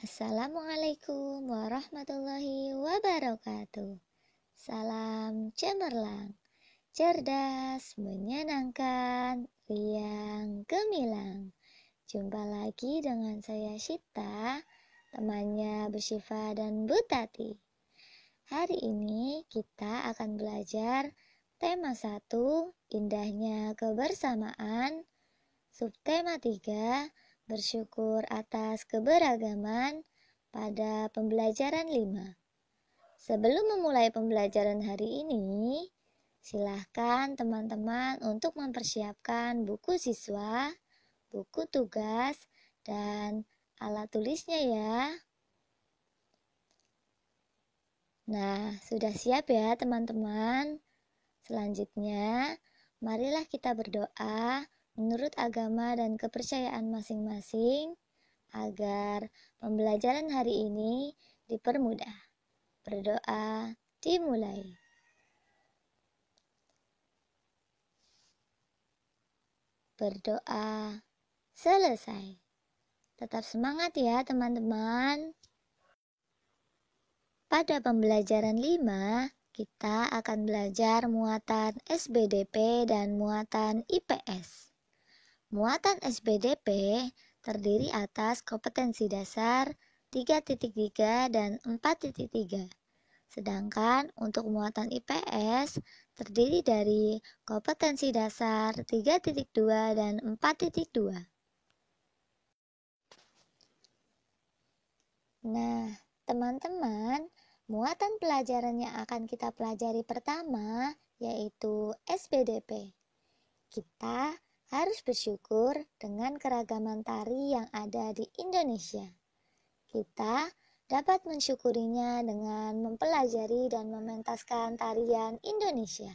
Assalamualaikum warahmatullahi wabarakatuh. Salam cemerlang, cerdas, menyenangkan, riang, gemilang. Jumpa lagi dengan saya Syita, temannya Bu Syifa dan Bu Tati. Hari ini kita akan belajar tema 1, indahnya kebersamaan, subtema 3, bersyukur atas keberagaman, pada pembelajaran 5. Sebelum memulai pembelajaran hari ini, silahkan teman-teman untuk mempersiapkan buku siswa, buku tugas, dan alat tulisnya ya. Nah, sudah siap ya teman-teman? Selanjutnya, marilah kita berdoa menurut agama dan kepercayaan masing-masing agar pembelajaran hari ini dipermudah. Berdoa dimulai. Berdoa selesai. Tetap semangat ya teman-teman. Pada pembelajaran 5, kita akan belajar muatan SBDP dan muatan IPS. Muatan SBDP terdiri atas kompetensi dasar 3.3 dan 4.3. Sedangkan untuk muatan IPS terdiri dari kompetensi dasar 3.2 dan 4.2. Nah, teman-teman, muatan pelajaran yang akan kita pelajari pertama yaitu SBDP. Kita harus bersyukur dengan keragaman tari yang ada di Indonesia. Kita dapat mensyukurinya dengan mempelajari dan mementaskan tarian Indonesia.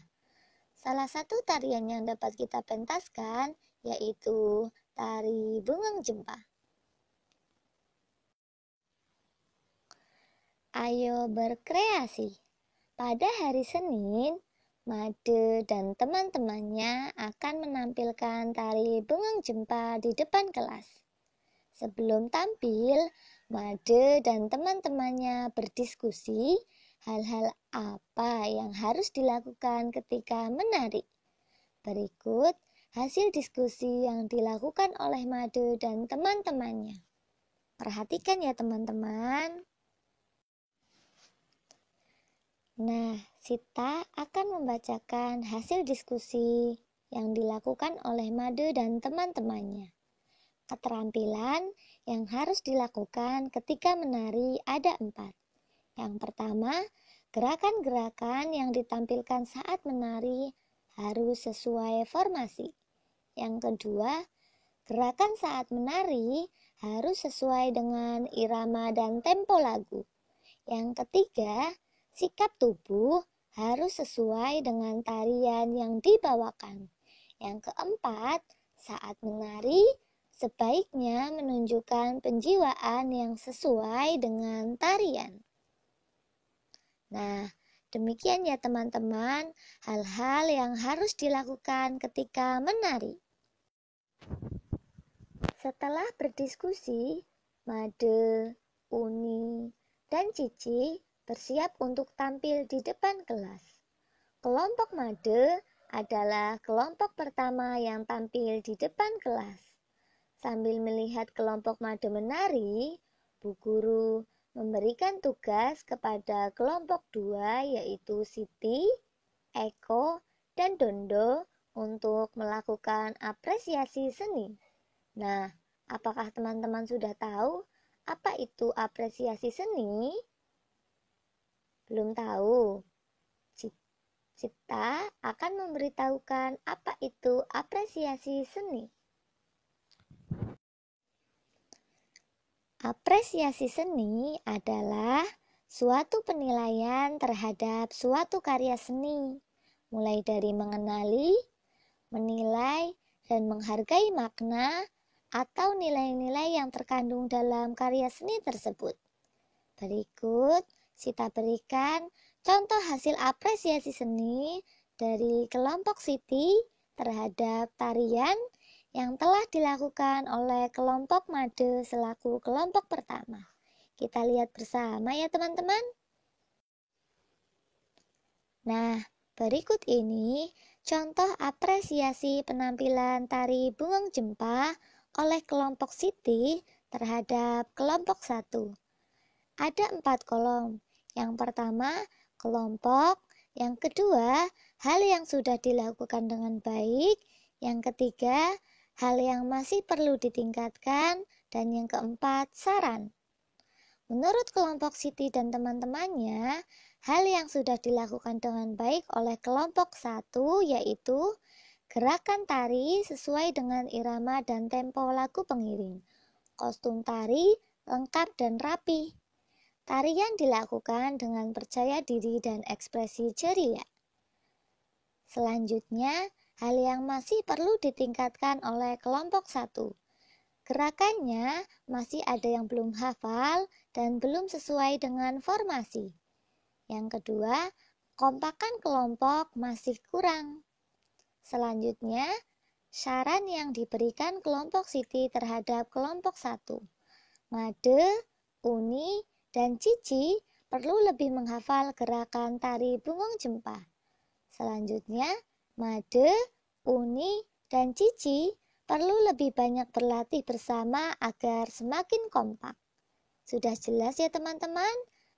Salah satu tarian yang dapat kita pentaskan yaitu tari Bungung Jempa. Ayo berkreasi. Pada hari Senin, Made dan teman-temannya akan menampilkan tari Bungung Jempa di depan kelas. Sebelum tampil, Made dan teman-temannya berdiskusi hal-hal apa yang harus dilakukan ketika menari. Berikut hasil diskusi yang dilakukan oleh Made dan teman-temannya. Perhatikan ya teman-teman. Nah, Sita akan membacakan hasil diskusi yang dilakukan oleh Made dan teman-temannya. Keterampilan yang harus dilakukan ketika menari ada 4. Yang pertama, gerakan-gerakan yang ditampilkan saat menari harus sesuai formasi. Yang kedua, gerakan saat menari harus sesuai dengan irama dan tempo lagu. Yang ketiga, sikap tubuh harus sesuai dengan tarian yang dibawakan. Yang keempat, saat menari, sebaiknya menunjukkan penjiwaan yang sesuai dengan tarian. Nah, demikian ya teman-teman, hal-hal yang harus dilakukan ketika menari. Setelah berdiskusi, Made, Uni, dan Cici bersiap untuk tampil di depan kelas. Kelompok Made adalah kelompok pertama yang tampil di depan kelas. Sambil melihat kelompok Made menari, Bu Guru memberikan tugas kepada kelompok 2 yaitu Siti, Eko, dan Dondo untuk melakukan apresiasi seni. Nah, apakah teman-teman sudah tahu apa itu apresiasi seni? Belum tahu? Cipta akan memberitahukan apa itu apresiasi seni. Apresiasi seni adalah suatu penilaian terhadap suatu karya seni, mulai dari mengenali, menilai, dan menghargai makna atau nilai-nilai yang terkandung dalam karya seni tersebut. Berikut Sita berikan contoh hasil apresiasi seni dari kelompok Siti terhadap tarian yang telah dilakukan oleh kelompok Made selaku kelompok pertama. Kita lihat bersama ya teman-teman. Nah, berikut ini contoh apresiasi penampilan tari Bungong Jempa oleh kelompok Siti terhadap kelompok 1. Ada 4 kolom. Yang pertama, kelompok. Yang kedua, hal yang sudah dilakukan dengan baik. Yang ketiga, hal yang masih perlu ditingkatkan. Dan yang keempat, saran. Menurut kelompok Siti dan teman-temannya, hal yang sudah dilakukan dengan baik oleh kelompok 1 yaitu gerakan tari sesuai dengan irama dan tempo lagu pengiring. Kostum tari lengkap dan rapi. Tarian dilakukan dengan percaya diri dan ekspresi ceria. Selanjutnya, hal yang masih perlu ditingkatkan oleh kelompok 1. Gerakannya masih ada yang belum hafal dan belum sesuai dengan formasi. Yang kedua, kompakan kelompok masih kurang. Selanjutnya, saran yang diberikan kelompok Siti terhadap kelompok 1. Made, Uni, dan Cici perlu lebih menghafal gerakan tari Bungong Jempa. Selanjutnya, Made, Uni, dan Cici perlu lebih banyak berlatih bersama agar semakin kompak. Sudah jelas ya teman-teman,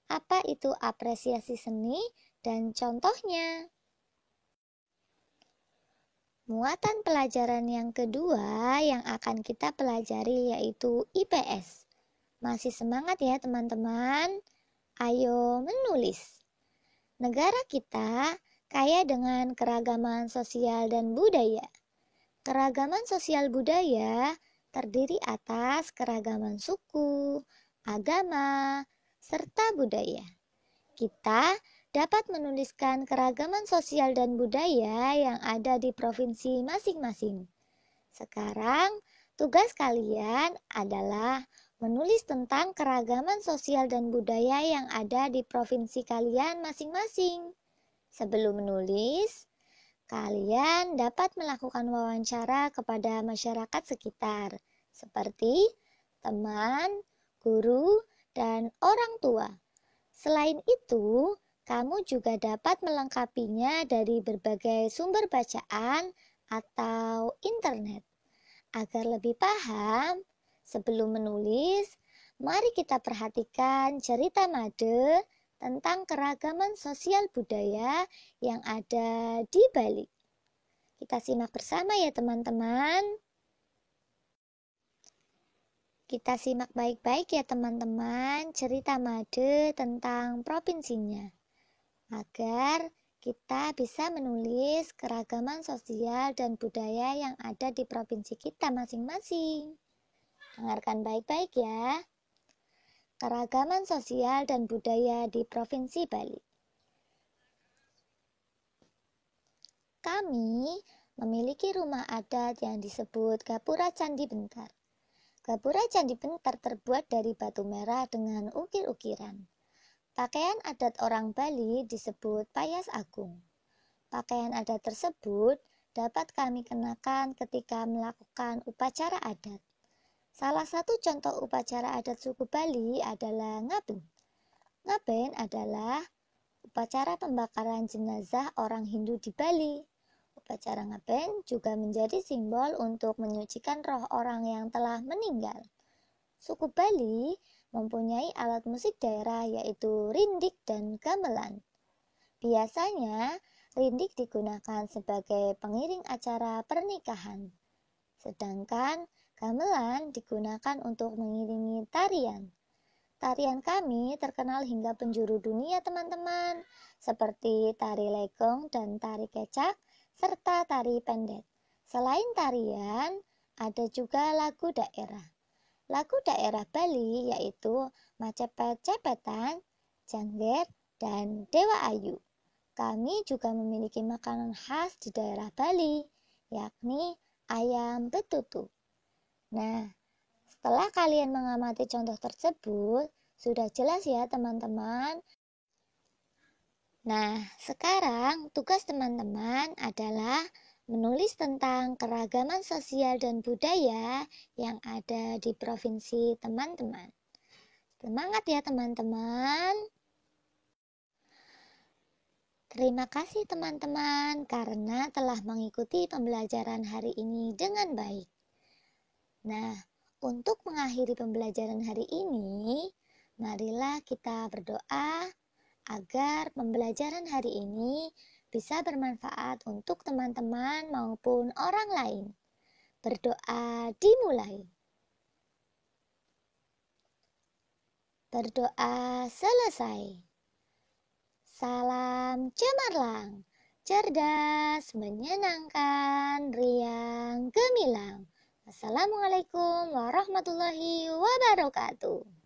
apa itu apresiasi seni dan contohnya. Muatan pelajaran yang kedua yang akan kita pelajari yaitu IPS. Masih semangat ya teman-teman? Ayo menulis. Negara kita kaya dengan keragaman sosial dan budaya. Keragaman sosial budaya terdiri atas keragaman suku, agama, serta budaya. Kita dapat menuliskan keragaman sosial dan budaya yang ada di provinsi masing-masing. Sekarang, tugas kalian adalah menulis tentang keragaman sosial dan budaya yang ada di provinsi kalian masing-masing. Sebelum menulis, kalian dapat melakukan wawancara kepada masyarakat sekitar, seperti teman, guru, dan orang tua. Selain itu, kamu juga dapat melengkapinya dari berbagai sumber bacaan atau internet. Agar lebih paham, sebelum menulis, mari kita perhatikan cerita Made tentang keragaman sosial budaya yang ada di Bali. Kita simak bersama ya teman-teman. Kita simak baik-baik ya teman-teman cerita Made tentang provinsinya. Agar kita bisa menulis keragaman sosial dan budaya yang ada di provinsi kita masing-masing. Dengarkan baik-baik ya. Keragaman sosial dan budaya di Provinsi Bali. Kami memiliki rumah adat yang disebut Gapura Candi Bentar. Gapura Candi Bentar terbuat dari batu merah dengan ukir-ukiran. Pakaian adat orang Bali disebut payas agung. Pakaian adat tersebut dapat kami kenakan ketika melakukan upacara adat. Salah satu contoh upacara adat suku Bali adalah ngaben. Ngaben adalah upacara pembakaran jenazah orang Hindu di Bali. Upacara ngaben juga menjadi simbol untuk menyucikan roh orang yang telah meninggal. Suku Bali mempunyai alat musik daerah yaitu rindik dan gamelan. Biasanya, rindik digunakan sebagai pengiring acara pernikahan. Sedangkan gamelan digunakan untuk mengiringi tarian. Tarian kami terkenal hingga penjuru dunia teman-teman, seperti tari legong dan tari kecak, serta tari pendet. Selain tarian, ada juga lagu daerah. Lagu daerah Bali yaitu Macepet-cepetan, Jangget, dan Dewa Ayu. Kami juga memiliki makanan khas di daerah Bali, yakni ayam betutu. Nah, setelah kalian mengamati contoh tersebut, sudah jelas ya teman-teman. Nah, sekarang tugas teman-teman adalah menulis tentang keragaman sosial dan budaya yang ada di provinsi teman-teman. Semangat ya teman-teman. Terima kasih teman-teman karena telah mengikuti pembelajaran hari ini dengan baik. Nah, untuk mengakhiri pembelajaran hari ini, marilah kita berdoa agar pembelajaran hari ini bisa bermanfaat untuk teman-teman maupun orang lain. Berdoa dimulai. Berdoa selesai. Salam cemerlang, cerdas, menyenangkan, riang, gemilang. Assalamualaikum warahmatullahi wabarakatuh.